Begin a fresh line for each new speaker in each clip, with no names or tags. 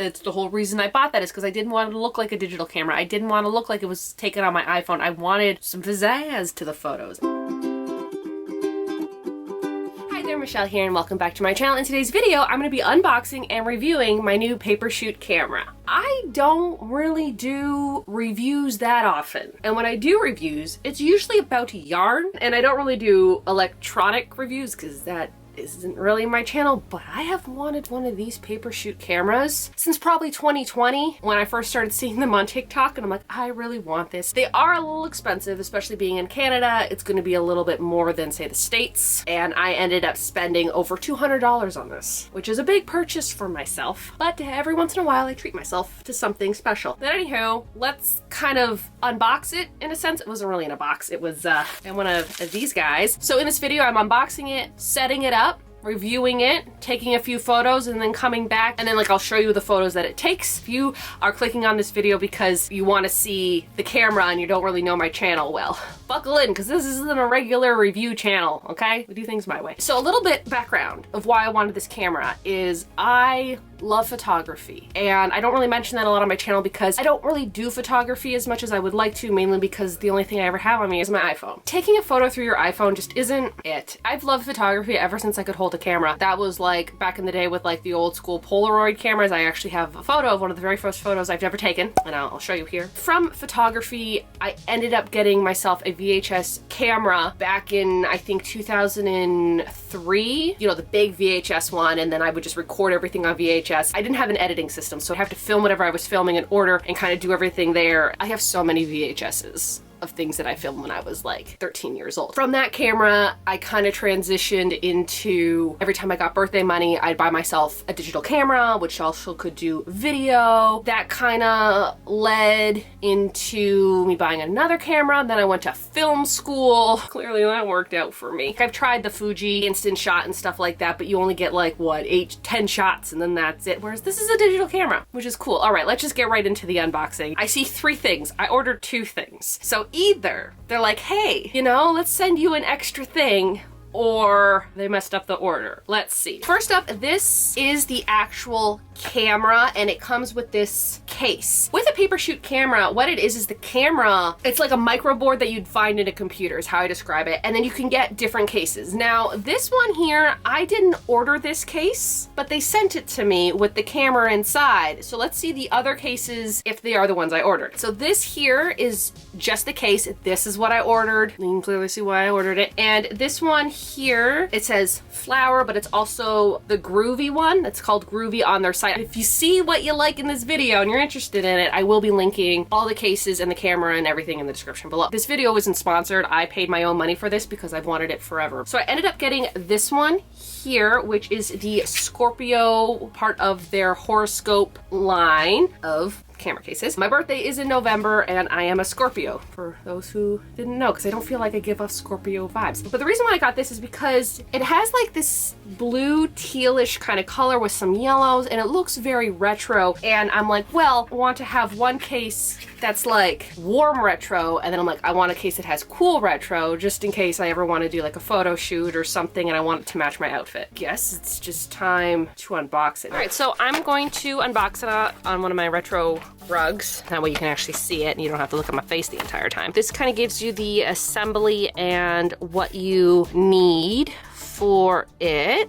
That's the whole reason I bought that, is because I didn't want it to look like a digital camera. I didn't want to look like it was taken on my iPhone. I wanted some pizzazz to the photos. Hi there, Michelle here, and welcome back to my channel. In today's video, I'm going to be unboxing and reviewing my new paper shoot camera. I don't really do reviews that often, and when I do reviews, it's usually about yarn, and I don't really do electronic reviews because that isn't really my channel, but I have wanted one of these paper shoot cameras since probably 2020 when I first started seeing them on TikTok, and I'm like, I really want this. They are a little expensive, especially being in Canada. It's going to be a little bit more than, say, the States, and I ended up spending over $200 on this, which is a big purchase for myself, but every once in a while I treat myself to something special. But anywho, let's kind of unbox it in a sense. It wasn't really in a box. It was in one of these guys. So in this video, I'm unboxing it, setting it up, reviewing it, taking a few photos, and then coming back, and then I'll show you the photos that it takes. If you are clicking on this video because you want to see the camera and you don't really know my channel, well, buckle in, because this isn't a regular review channel, okay? We do things my way. So a little bit background of why I wanted this camera is I love photography, and I don't really mention that a lot on my channel because I don't really do photography as much as I would like to, mainly because the only thing I ever have on me is my iPhone. Taking a photo through your iPhone just isn't it. I've loved photography ever since I could hold a camera. That was like back in the day with like the old school Polaroid cameras. I actually have a photo of one of the very first photos I've ever taken, and I'll show you here. From photography, I ended up getting myself a VHS camera back in, I think, 2003. You know, the big VHS one, and then I would just record everything on VHS. I didn't have an editing system, so I'd have to film whatever I was filming in order and kind of do everything there. I have so many VHSs of things that I filmed when I was like 13 years old. From that camera, I kind of transitioned into, every time I got birthday money, I'd buy myself a digital camera, which also could do video. That kind of led into me buying another camera. Then I went to film school. Clearly that worked out for me. I've tried the Fuji instant shot and stuff like that, but you only get like, what, 10 shots and then that's it. Whereas this is a digital camera, which is cool. All right, let's just get right into the unboxing. I see three things. I ordered two things. So either they're like, hey, you know, let's send you an extra thing, or they messed up the order. Let's see. First up, this is the actual camera, and it comes with this case. With a paper shoot camera, what it is the camera, it's like a micro board that you'd find in a computer is how I describe it, and then you can get different cases. Now, this one here, I didn't order this case, but they sent it to me with the camera inside. So let's see the other cases if they are the ones I ordered. So this here is just the case. This is what I ordered. You can clearly see why I ordered it. And this one here, it says flower, but it's also the Groovy one. It's called Groovy on their site. If you see what you like in this video and you're interested in it, I will be linking all the cases and the camera and everything in the description below. This video isn't sponsored. I paid my own money for this because I've wanted it forever. So I ended up getting this one here, which is the Scorpio part of their horoscope line of camera cases. My birthday is in November, and I am a Scorpio, for those who didn't know, because I don't feel like I give off Scorpio vibes. But the reason why I got this is because it has like this blue tealish kind of color with some yellows, and it looks very retro, and I'm like, well, I want to have one case that's like warm retro, and then I'm like, I want a case that has cool retro, just in case I ever want to do like a photo shoot or something and I want it to match my outfit. Guess it's just time to unbox it. All right, so I'm going to unbox it on one of my retro rugs. That way you can actually see it and you don't have to look at my face the entire time. This kind of gives you the assembly and what you need for it.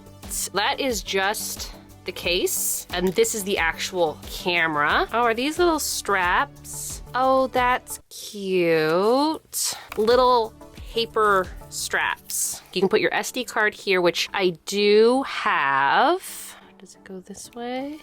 That is just the case, and this is the actual camera. Oh, are these little straps? Oh, that's cute. Little paper straps. You can put your SD card here, which I do have. Does it go this way?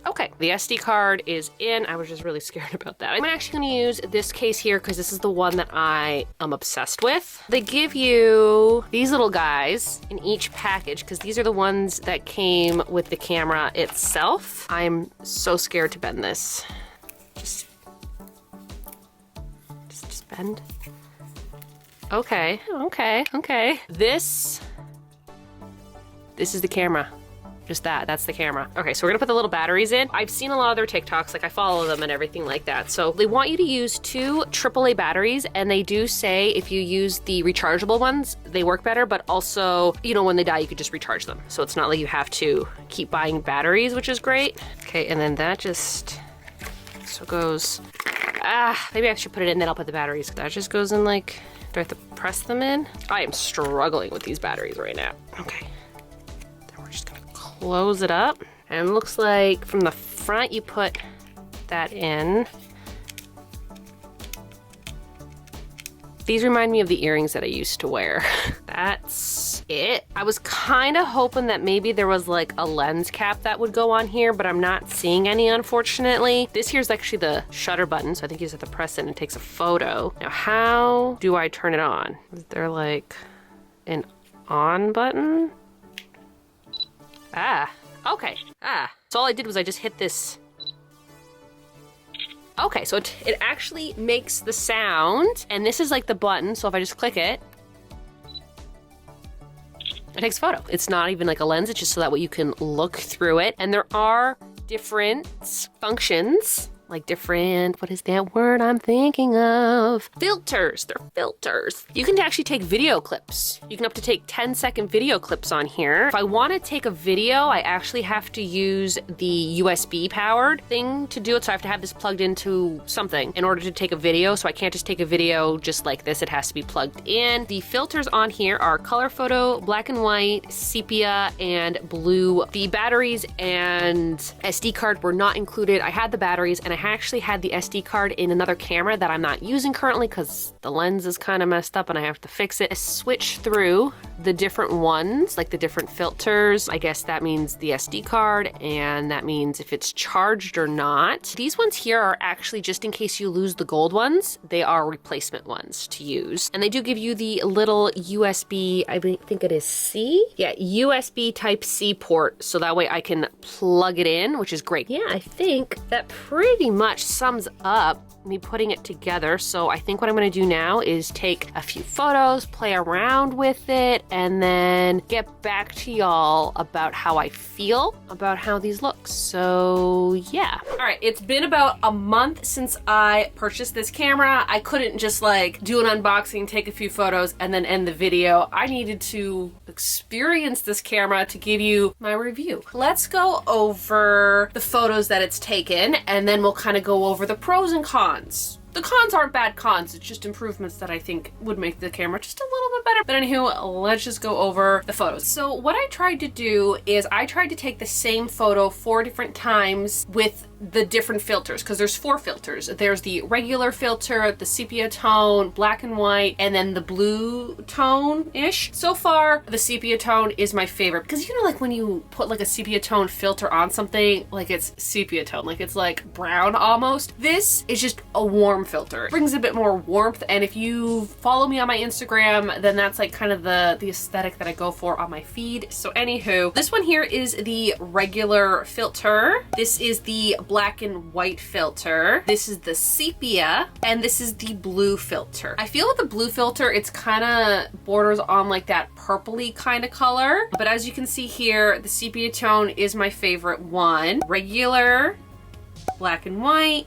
Okay, the SD card is in. I was just really scared about that. I'm actually gonna use this case here because this is the one that I am obsessed with. They give you these little guys in each package because these are the ones that came with the camera itself. I'm so scared to bend this. Just bend. Okay. This is the camera. Just that's the camera. Okay, so we're gonna put the little batteries in. I've seen a lot of their TikToks, like I follow them and everything like that. So they want you to use 2 AAA batteries, and they do say if you use the rechargeable ones, they work better, but also, you know, when they die, you could just recharge them. So it's not like you have to keep buying batteries, which is great. Okay, and then that just, so goes, maybe I should put it in, then I'll put the batteries. That just goes in like, do I have to press them in? I am struggling with these batteries right now. Okay, then we're just gonna close it up. And it looks like from the front, you put that in. These remind me of the earrings that I used to wear. That's it. I was kind of hoping that maybe there was like a lens cap that would go on here, but I'm not seeing any, unfortunately. This here's actually the shutter button, so I think you just have to press it and it takes a photo. Now, how do I turn it on? Is there like an on button? Okay. So all I did was I just hit this. Okay, so it actually makes the sound, and this is like the button, so if I just click it, it takes a photo. It's not even like a lens, it's just so that way you can look through it. And there are different functions, like different, what is that word I'm thinking of? Filters, they're filters. You can actually take video clips. You can up to take 10-second video clips on here. If I want to take a video, I actually have to use the USB powered thing to do it. So I have to have this plugged into something in order to take a video. So I can't just take a video just like this. It has to be plugged in. The filters on here are color photo, black and white, sepia, and blue. The batteries and SD card were not included. I had the batteries and I actually had the SD card in another camera that I'm not using currently because the lens is kind of messed up and I have to fix it. I switch through the different ones, like the different filters. I guess that means the SD card, and that means if it's charged or not. These ones here are actually just in case you lose the gold ones. They are replacement ones to use. And they do give you the little USB, I think it is C? Yeah, USB type C port, so that way I can plug it in, which is great. Yeah, I think that pretty much sums up me putting it together. So I think what I'm gonna do now is take a few photos, play around with it, and then get back to y'all about how I feel about how these look. So yeah. All right, it's been about a month since I purchased this camera. I couldn't just like do an unboxing, take a few photos, and then end the video. I needed to experience this camera to give you my review. Let's go over the photos that it's taken, and then we'll kind of go over the pros and cons. The cons aren't bad cons, it's just improvements that I think would make the camera just a little bit better. But anywho, let's just go over the photos. So what I tried to do is I tried to take the same photo 4 different times with the different filters, because there's 4 filters. There's the regular filter, the sepia tone, black and white, and then the blue tone-ish. So far, the sepia tone is my favorite, because you know, like when you put like a sepia tone filter on something, like it's sepia tone, like it's like brown almost. This is just a warm filter. It brings a bit more warmth, and if you follow me on my Instagram, then that's like kind of the aesthetic that I go for on my feed. So anywho, this one here is the regular filter. This is the black and white filter. This is the sepia, and this is the blue filter. I feel with the blue filter, it's kind of borders on like that purpley kind of color. But as you can see here, the sepia tone is my favorite one. Regular, black and white,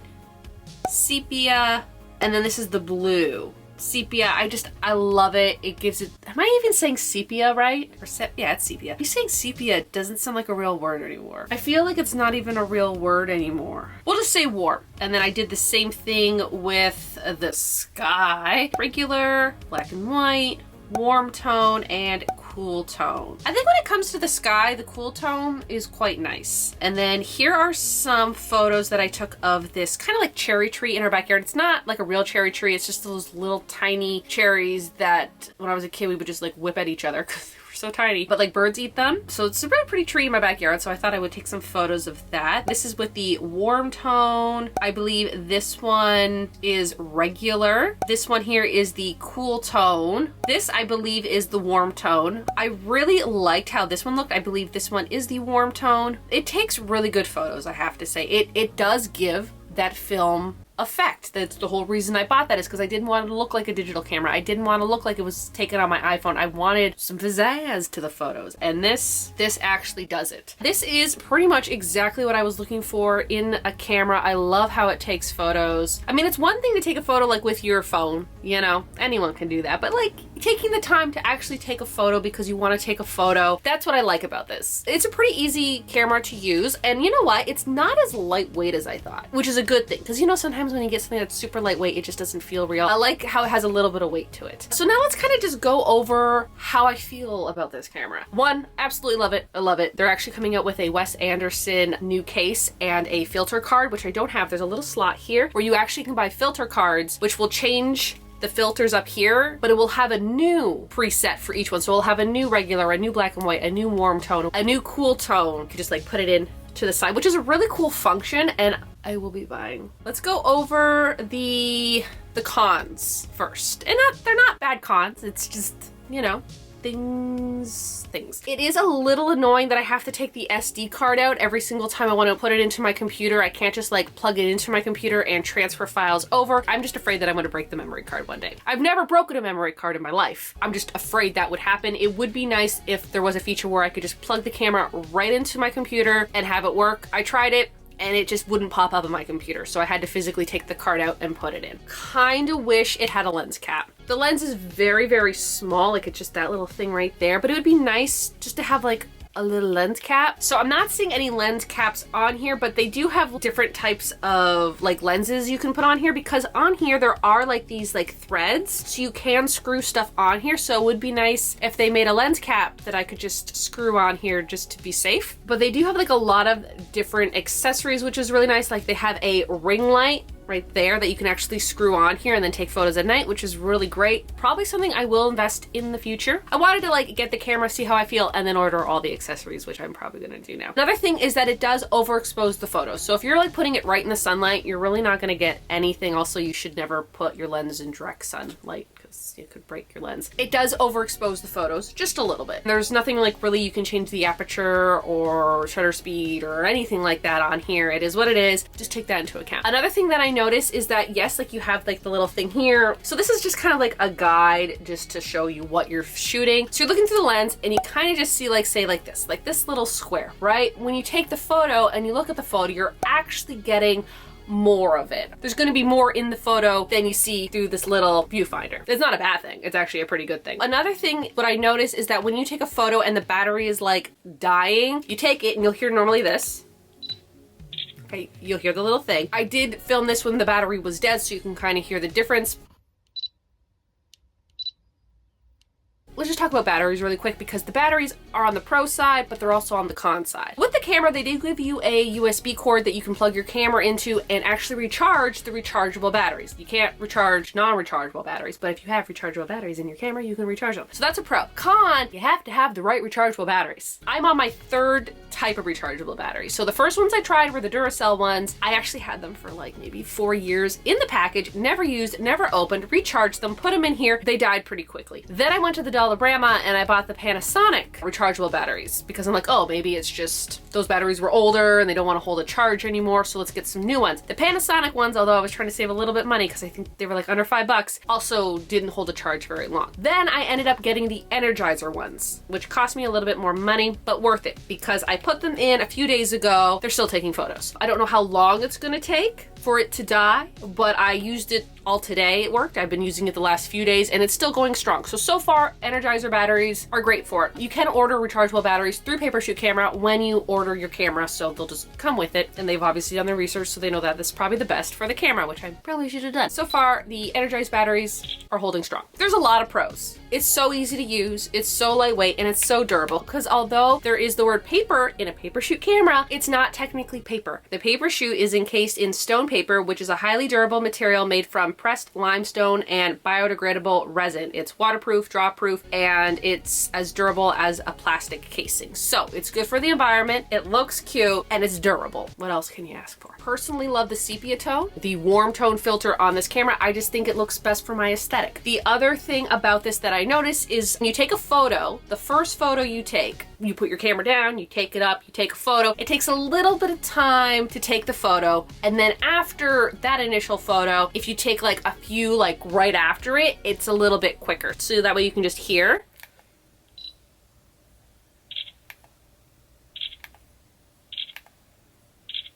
sepia, and then this is the blue. Sepia, I love it. It gives it, am I even saying sepia right? Or yeah, it's sepia. You saying sepia doesn't sound like a real word anymore. I feel like it's not even a real word anymore. We'll just say warm. And then I did the same thing with the sky. Regular, black and white, warm tone, and cool tone. I think when it comes to the sky, the cool tone is quite nice. And then here are some photos that I took of this kind of like cherry tree in our backyard. It's not like a real cherry tree. It's just those little tiny cherries that when I was a kid, we would just like whip at each other because they were so tiny, but like birds eat them. So it's a very pretty tree in my backyard. So I thought I would take some photos of that. This is with the warm tone. I believe this one is regular. This one here is the cool tone. This I believe is the warm tone. I really liked how this one looked. I believe this one is the warm tone. It takes really good photos, I have to say. It does give that film effect. That's the whole reason I bought that, is because I didn't want it to look like a digital camera. I didn't want to look like it was taken on my iPhone. I wanted some pizzazz to the photos, and this actually does it. This is pretty much exactly what I was looking for in a camera. I love how it takes photos. I mean, it's one thing to take a photo like with your phone, you know, anyone can do that, but like taking the time to actually take a photo because you want to take a photo, that's what I like about this. It's a pretty easy camera to use, and you know what? It's not as lightweight as I thought, which is a good thing, because you know, sometimes when you get something that's super lightweight, it just doesn't feel real. I like how it has a little bit of weight to it. So now let's kind of just go over how I feel about this camera. One, absolutely love it. I love it. They're actually coming out with a Wes Anderson new case and a filter card, which I don't have. There's a little slot here where you actually can buy filter cards, which will change the filters up here, but it will have a new preset for each one. So it'll have a new regular, a new black and white, a new warm tone, a new cool tone. You can just like put it in to the side, which is a really cool function, and I will be buying. Let's go over the cons first. And they're not bad cons, it's just, you know, things. It is a little annoying that I have to take the SD card out every single time I want to put it into my computer. I can't just like plug it into my computer and transfer files over. I'm just afraid that I'm going to break the memory card one day. I've never broken a memory card in my life. I'm just afraid that would happen. It would be nice if there was a feature where I could just plug the camera right into my computer and have it work. I tried it, and it just wouldn't pop up on my computer, so I had to physically take the card out and put it in. Kinda wish it had a lens cap. The lens is very, very small, like it's just that little thing right there, but it would be nice just to have like a little lens cap. So I'm not seeing any lens caps on here, but they do have different types of like lenses you can put on here, because on here there are like these like threads, so you can screw stuff on here. So it would be nice if they made a lens cap that I could just screw on here just to be safe. But they do have like a lot of different accessories, which is really nice. Like they have a ring light right there that you can actually screw on here and then take photos at night, which is really great. Probably something I will invest in the future. I wanted to like get the camera, see how I feel, and then order all the accessories, which I'm probably gonna do now. Another thing is that it does overexpose the photos. So if you're like putting it right in the sunlight, you're really not gonna get anything. Also, you should never put your lens in direct sunlight because it could break your lens. It does overexpose the photos just a little bit. There's nothing like really you can change the aperture or shutter speed or anything like that on here. It is what it is. Just take that into account. Another thing that I notice is that yes, like you have like the little thing here. So this is just kind of like a guide just to show you what you're shooting. So you're looking through the lens and you kind of just see like, say like this little square, right? When you take the photo and you look at the photo, you're actually getting more of it. There's going to be more in the photo than you see through this little viewfinder. It's not a bad thing. It's actually a pretty good thing. Another thing, what I notice is that when you take a photo and the battery is like dying, you take it and you'll hear normally this. Okay, you'll hear the little thing. I did film this when the battery was dead, so you can kind of hear the difference. Let's just talk about batteries really quick, because the batteries are on the pro side, but they're also on the con side. With the camera, they do give you a USB cord that you can plug your camera into and actually recharge the rechargeable batteries. You can't recharge non-rechargeable batteries, but if you have rechargeable batteries in your camera, you can recharge them. So that's a pro. Con, you have to have the right rechargeable batteries. I'm on my third type of rechargeable battery. So the first ones I tried were the Duracell ones. I actually had them for like maybe 4 years in the package, never used, never opened, recharged them, put them in here. They died pretty quickly. Then I went to the Dollar Brahma and I bought the Panasonic rechargeable batteries because I'm like, oh, maybe it's just those batteries were older and they don't want to hold a charge anymore, so let's get some new ones. The Panasonic ones, although I was trying to save a little bit of money because I think they were like under $5, also didn't hold a charge very long. Then I ended up getting the Energizer ones, which cost me a little bit more money, but worth it because I put them in a few days ago. They're still taking photos. I don't know how long it's gonna take for it to die, but I used it all today. It worked. I've been using it the last few days and it's still going strong. So far, Energizer batteries are great for it. You can order rechargeable batteries through Papershoot Camera when you order your camera, so they'll just come with it. And they've obviously done their research, so they know that this is probably the best for the camera, which I probably should have done. So far, the Energized batteries are holding strong. There's a lot of pros. It's so easy to use, it's so lightweight, and it's so durable, because although there is the word paper in a Papershoot camera, it's not technically paper. The Papershoot is encased in stone paper, which is a highly durable material made from pressed limestone and biodegradable resin. It's waterproof, drop proof, and it's as durable as a plastic casing. So it's good for the environment. it looks cute, and it's durable. What else can you ask for? Personally love the sepia tone, the warm tone filter on this camera. I just think it looks best for my aesthetic. The other thing about this that I notice is when you take a photo, the first photo you take, you put your camera down, you take it up, you take a photo. It takes a little bit of time to take the photo, and then after that initial photo, if you take like a few like right after it, it's a little bit quicker. So that way you can just hear.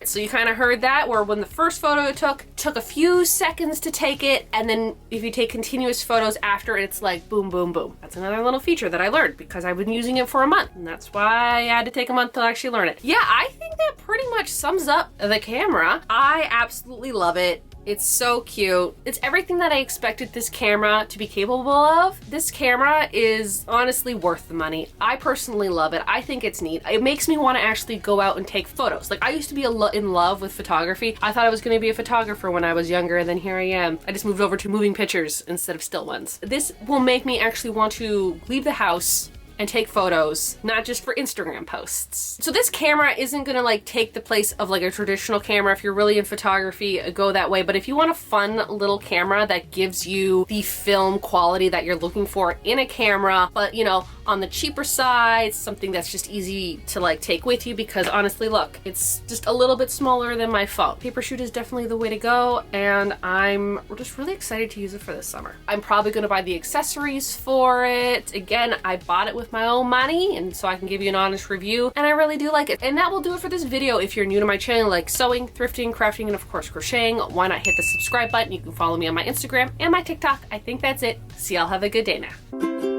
So you kind of heard that, where when the first photo it took a few seconds to take it, and then if you take continuous photos after, it's like boom, boom, boom. That's another little feature that I learned because I've been using it for a month, and that's why I had to take a month to actually learn it. Yeah, I think that pretty much sums up the camera. I absolutely love it. It's so cute. It's everything that I expected this camera to be capable of. This camera is honestly worth the money. I personally love it. I think it's neat. It makes me want to actually go out and take photos. Like, I used to be in love with photography. I thought I was going to be a photographer when I was younger, and then here I am. I just moved over to moving pictures instead of still ones. This will make me actually want to leave the house and take photos, not just for Instagram posts. So this camera isn't gonna like take the place of like a traditional camera. If you're really in photography, go that way. But if you want a fun little camera that gives you the film quality that you're looking for in a camera, but you know, on the cheaper side, something that's just easy to like take with you, because honestly, look, it's just a little bit smaller than my phone. Paper shoot is definitely the way to go, and I'm just really excited to use it for this summer. I'm probably gonna buy the accessories for it. Again, I bought it with my own money, and so I can give you an honest review, and I really do like it. And that will do it for this video. If you're new to my channel, like sewing, thrifting, crafting, and of course crocheting, why not hit the subscribe button? You can follow me on my Instagram and my TikTok. I think that's it. See y'all, have a good day now.